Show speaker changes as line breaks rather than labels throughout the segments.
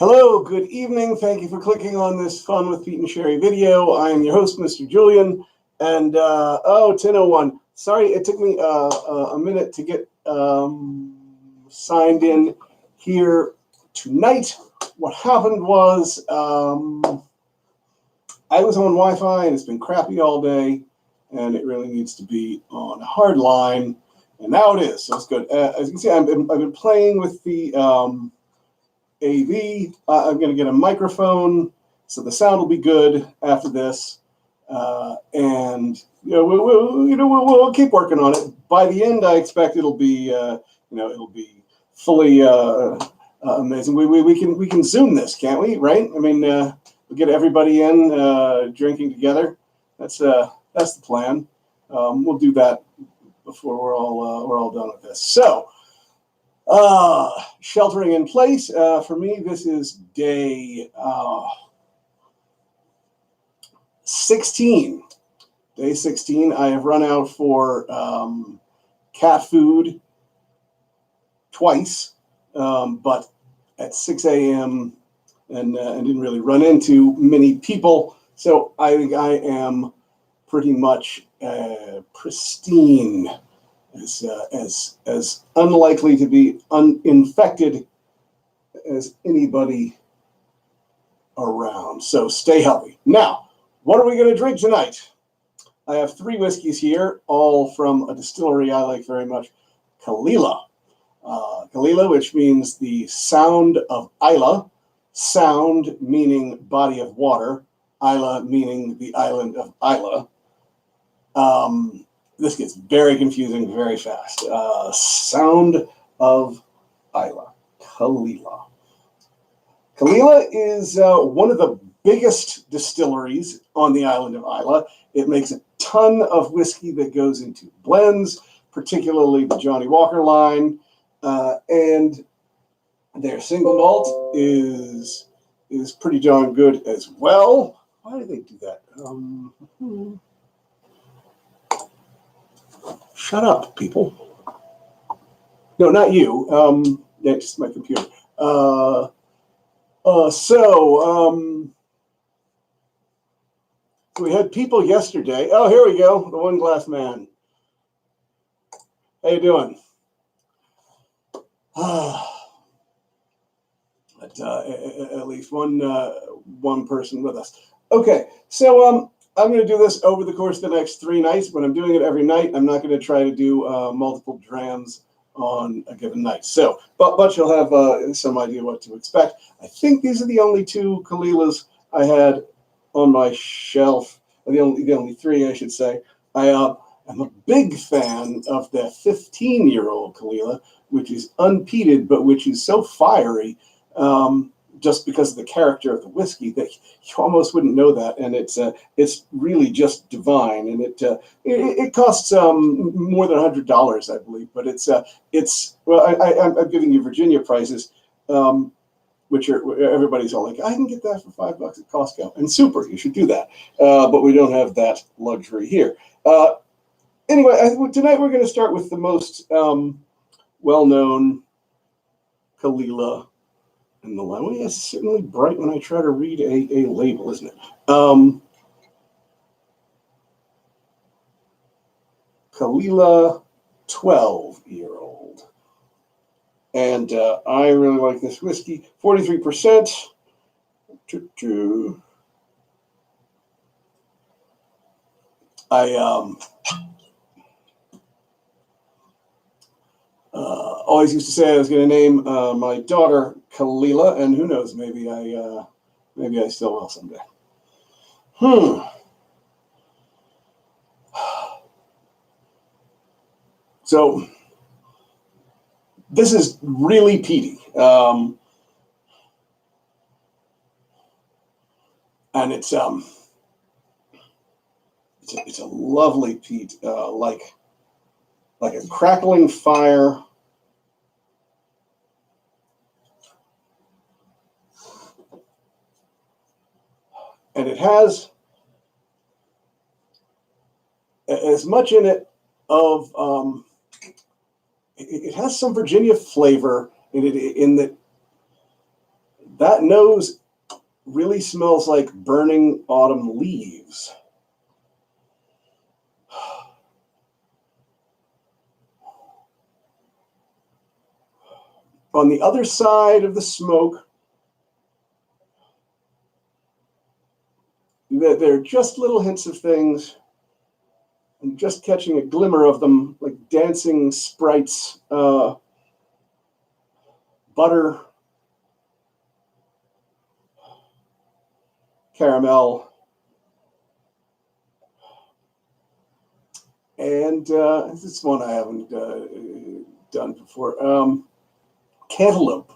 Hello, good evening. Thank you for clicking on this Fun with Pete and Sherry video. I am your host, Mr. Julian. And, 10:01. Sorry, it took me a minute to get signed in here tonight. What happened was I was on Wi-Fi and it's been crappy all day, and it really needs to be on a hard line. And now it is, so it's good. As you can see, I've been playing with the AV. I'm going to get a microphone, so the sound will be good after this. And we'll keep working on it. By the end, I expect it'll be it'll be fully amazing. We can Zoom this, can't we? Right? I mean, we'll get everybody in drinking together. That's the plan. We'll do that before we're all done with this. So. Sheltering in place. For me, this is day 16. Day 16. I have run out for cat food twice, but at 6 a.m. and didn't really run into many people. So I think I am pretty much pristine. As unlikely to be uninfected as anybody around. So stay healthy. Now, what are we going to drink tonight? I have 3 whiskeys here, all from a distillery I like very much, Caol Ila. Caol Ila, which means the sound of Isla, sound meaning body of water, Isla meaning the island of Isla. This gets very confusing very fast. Sound of Isla, Caol Ila. Caol Ila is one of the biggest distilleries on the island of Isla. It makes a ton of whiskey that goes into blends, particularly the Johnny Walker line, and their single malt is pretty darn good as well. Why do they do that? Shut up, people. No, not you. Yeah, just my computer. So we had people yesterday. Oh, here we go. The One Glass Man. How you doing? At least one person with us. Okay, so I'm going to do this over the course of the next 3 nights, but I'm doing it every night. I'm not going to try to do multiple drams on a given night. So, but you'll have some idea what to expect. I think these are the only 2 Caol Ilas I had on my shelf. The only 3, I should say. I'm a big fan of the 15-year-old Caol Ila, which is unpeated, but which is so fiery. Just because of the character of the whiskey, that you almost wouldn't know that, and it's really just divine, and it costs more than $100, I believe, but it's I'm giving you Virginia prices, which are everybody's all like, I can get that for $5 at Costco, and super, you should do that, but we don't have that luxury here. Anyway, tonight we're going to start with the most well-known Caol Ila. And the line is certainly bright when I try to read a label, isn't it? Caol Ila 12-year-old. And I really like this whiskey. 43%. I always used to say I was going to name my daughter Caol Ila, and who knows, maybe I still will someday. So this is really peaty, and it's a lovely peat, like a crackling fire. And it has as much in it of it has some Virginia flavor in it, in that That nose really smells like burning autumn leaves. On the other side of the smoke, there are just little hints of things. I'm just catching a glimmer of them, like dancing sprites, butter, caramel, and this is one I haven't done before. Cantaloupe.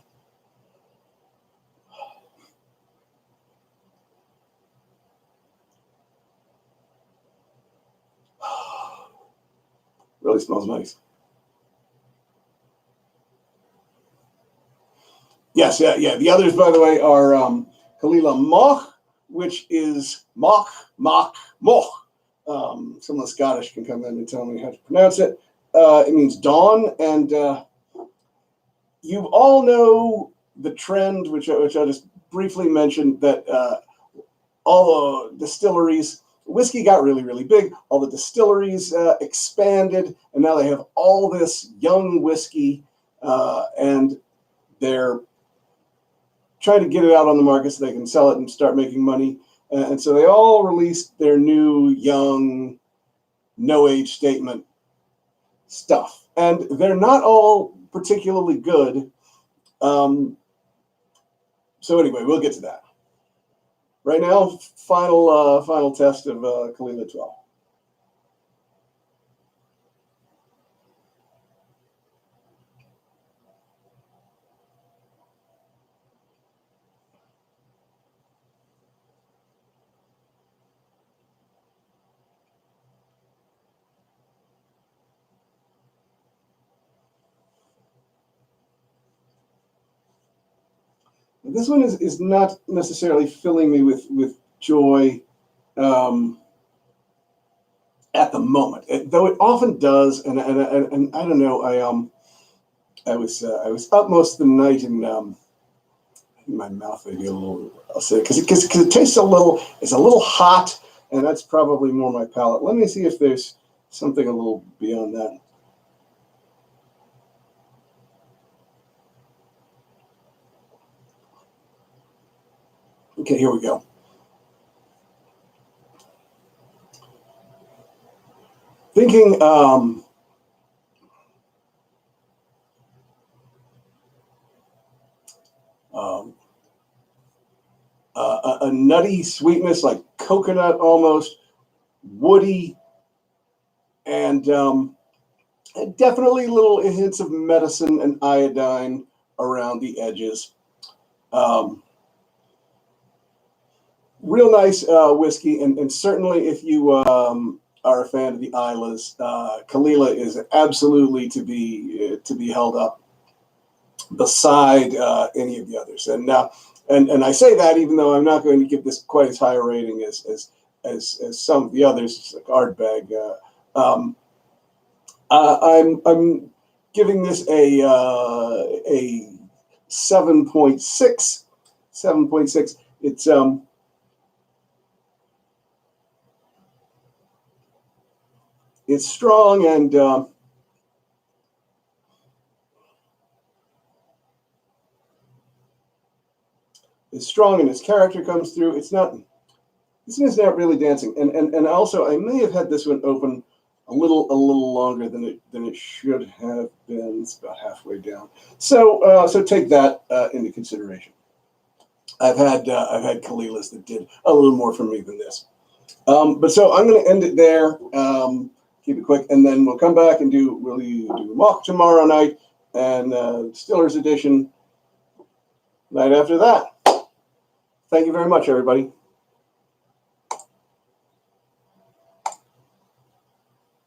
Really smells nice. Yes, yeah. The others, by the way, are Caol Ila moch, which is moch. Someone Scottish can come in and tell me how to pronounce it. It means dawn, and you all know the trend, which I just briefly mentioned, that all the distilleries, whiskey got really, really big. All the distilleries expanded, and now they have all this young whiskey, and they're trying to get it out on the market so they can sell it and start making money. And so they all released their new, young, no age statement stuff. And they're not all particularly good. So anyway, we'll get to that. Right now, final test of Caol Ila 12. This one is not necessarily filling me with joy at the moment, though it often does. And I don't know. I was up most of the night, and I think my mouth may be a little. I'll say because it tastes a little. It's a little hot, and that's probably more my palate. Let me see if there's something a little beyond that. Okay, here we go. Thinking a nutty sweetness, like coconut almost, woody, and definitely little hints of medicine and iodine around the edges. Real nice whiskey, and certainly if you are a fan of the Islays, Caol Ila is absolutely to be held up beside any of the others. And I say that even though I'm not going to give this quite as high a rating as some of the others, like Ardbeg. I'm giving this a 7.6. 7.6. It's strong, and it's strong, and its character comes through. This one is not really dancing, and also I may have had this one open a little longer than it should have been. It's about halfway down, so take that into consideration. I've had Caol Ilas that did a little more for me than this, but so I'm going to end it there. Keep it quick, and then we'll come back and do mock tomorrow night, and Stiller's edition night after that. Thank you very much, everybody.